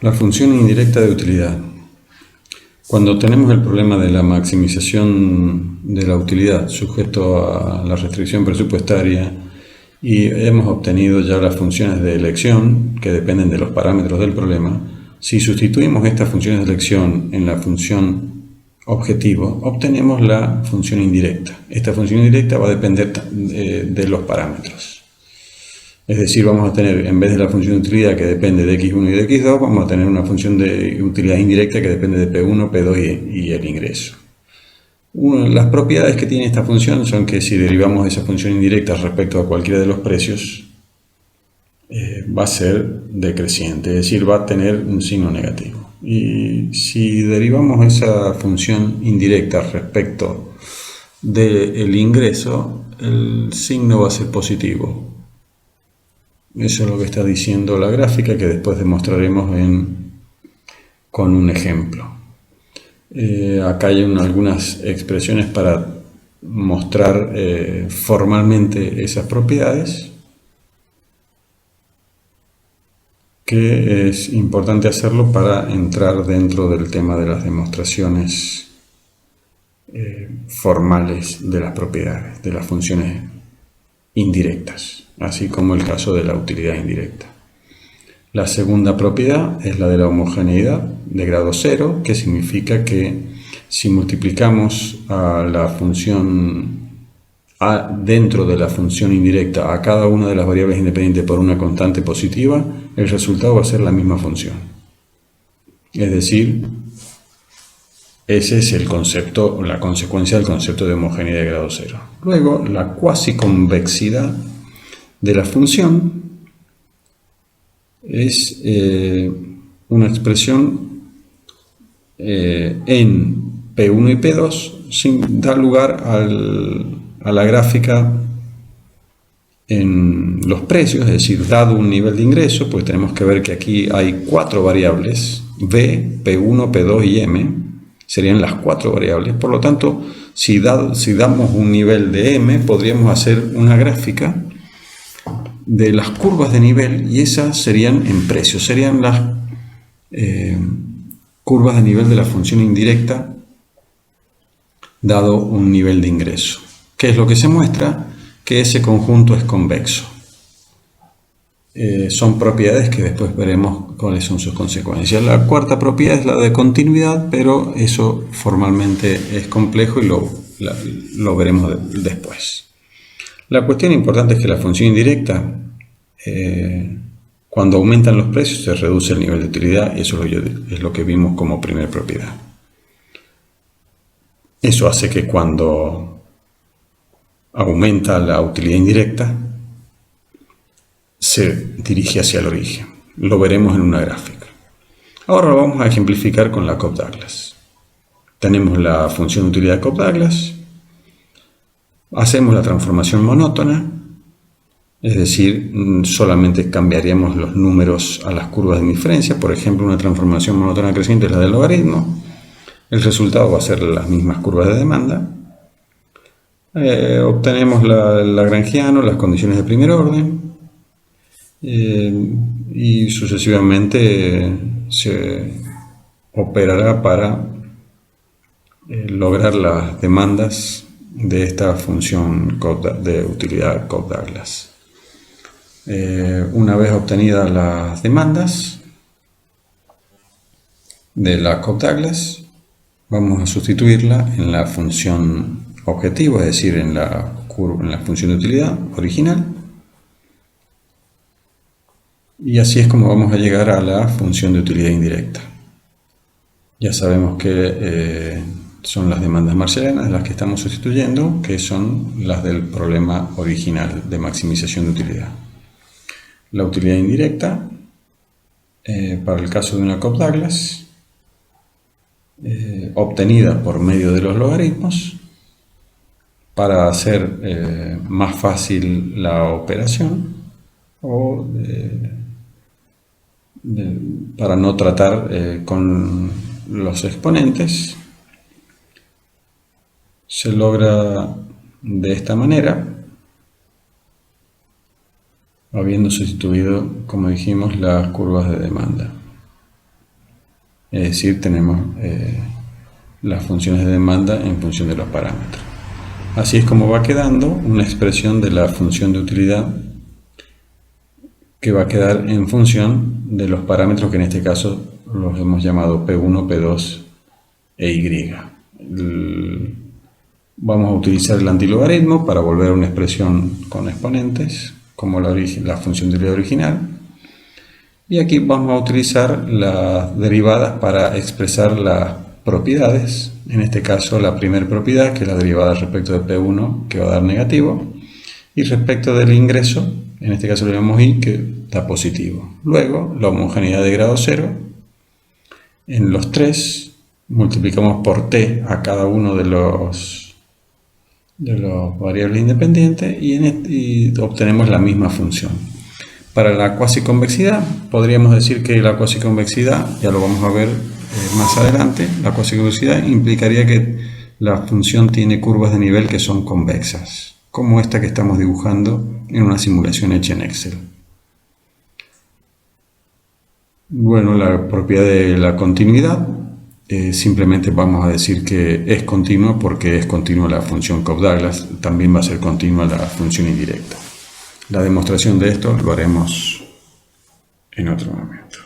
La función indirecta de utilidad. Cuando tenemos el problema de la maximización de la utilidad sujeto a la restricción presupuestaria y hemos obtenido ya las funciones de elección que dependen de los parámetros del problema, si sustituimos estas funciones de elección en la función objetivo, obtenemos la función indirecta. Esta función indirecta va a depender de los parámetros. Es decir, vamos a tener, en vez de la función de utilidad que depende de x1 y de x2, vamos a tener una función de utilidad indirecta que depende de p1, p2 y el ingreso. Las propiedades que tiene esta función son que si derivamos esa función indirecta respecto a cualquiera de los precios, va a ser decreciente, es decir, va a tener un signo negativo. Y si derivamos esa función indirecta respecto del ingreso, el signo va a ser positivo. Eso es lo que está diciendo la gráfica, que después demostraremos con un ejemplo. Acá hay algunas expresiones para mostrar formalmente esas propiedades, que es importante hacerlo para entrar dentro del tema de las demostraciones formales de las propiedades, de las funciones indirectas, así como el caso de la utilidad indirecta. La segunda propiedad es la de la homogeneidad de grado 0, que significa que si multiplicamos a la función A dentro de la función indirecta a cada una de las variables independientes por una constante positiva, el resultado va a ser la misma función. Es decir, ese es el concepto, la consecuencia del concepto de homogeneidad de grado 0. Luego, la cuasiconvexidad de la función es una expresión en P1 y P2 sin dar lugar a la gráfica en los precios, es decir, dado un nivel de ingreso, pues tenemos que ver que aquí hay 4 variables, V, P1, P2 y M, serían las 4 variables. Por lo tanto, si damos un nivel de M, podríamos hacer una gráfica de las curvas de nivel, y esas serían en precios, serían las curvas de nivel de la función indirecta dado un nivel de ingreso. ¿Qué es lo que se muestra? Que ese conjunto es convexo. Son propiedades que después veremos cuáles son sus consecuencias. La cuarta propiedad es la de continuidad, pero eso formalmente es complejo y lo veremos después. La cuestión importante es que la función indirecta, cuando aumentan los precios, se reduce el nivel de utilidad, y eso es lo que vimos como primera propiedad. Eso hace que cuando aumenta la utilidad indirecta, se dirige hacia el origen. Lo veremos en una gráfica. Ahora lo vamos a ejemplificar con la Cobb-Douglas. Tenemos la función de utilidad de Cobb-Douglas. Hacemos la transformación monótona, es decir, solamente cambiaríamos los números a las curvas de inferencia. Por ejemplo, una transformación monótona creciente es la del logaritmo. El resultado va a ser las mismas curvas de demanda. Obtenemos la lagrangiano, las condiciones de primer orden, y sucesivamente se operará para lograr las demandas de esta función de utilidad Cobb-Douglas. Una vez obtenidas las demandas de la Cobb-Douglas, vamos a sustituirla en la función objetivo, es decir, en la función de utilidad original, y así es como vamos a llegar a la función de utilidad indirecta. Ya sabemos que son las demandas marshallianas las que estamos sustituyendo, que son las del problema original de maximización de utilidad. La utilidad indirecta, para el caso de una Cobb-Douglas, obtenida por medio de los logaritmos, para hacer más fácil la operación, o para no tratar con los exponentes, se logra de esta manera, habiendo sustituido, como dijimos, las curvas de demanda. Es decir, tenemos las funciones de demanda en función de los parámetros. Así es como va quedando una expresión de la función de utilidad que va a quedar en función de los parámetros que en este caso los hemos llamado P1, P2 e Y. Vamos a utilizar el antilogaritmo para volver a una expresión con exponentes, como la función de utilidad original. Y aquí vamos a utilizar las derivadas para expresar las propiedades. En este caso, la primera propiedad, que es la derivada respecto de P1, que va a dar negativo. Y respecto del ingreso, en este caso le llamamos I, que da positivo. Luego, la homogeneidad de grado 0. En los tres, multiplicamos por T a cada uno de los variables independientes y obtenemos la misma función. Para la cuasiconvexidad, podríamos decir que la cuasiconvexidad, ya lo vamos a ver más adelante, la cuasiconvexidad implicaría que la función tiene curvas de nivel que son convexas, como esta que estamos dibujando en una simulación hecha en Excel. Bueno, la propiedad de la continuidad, simplemente vamos a decir que es continua porque es continua la función Cobb-Douglas, también va a ser continua la función indirecta. La demostración de esto lo haremos en otro momento.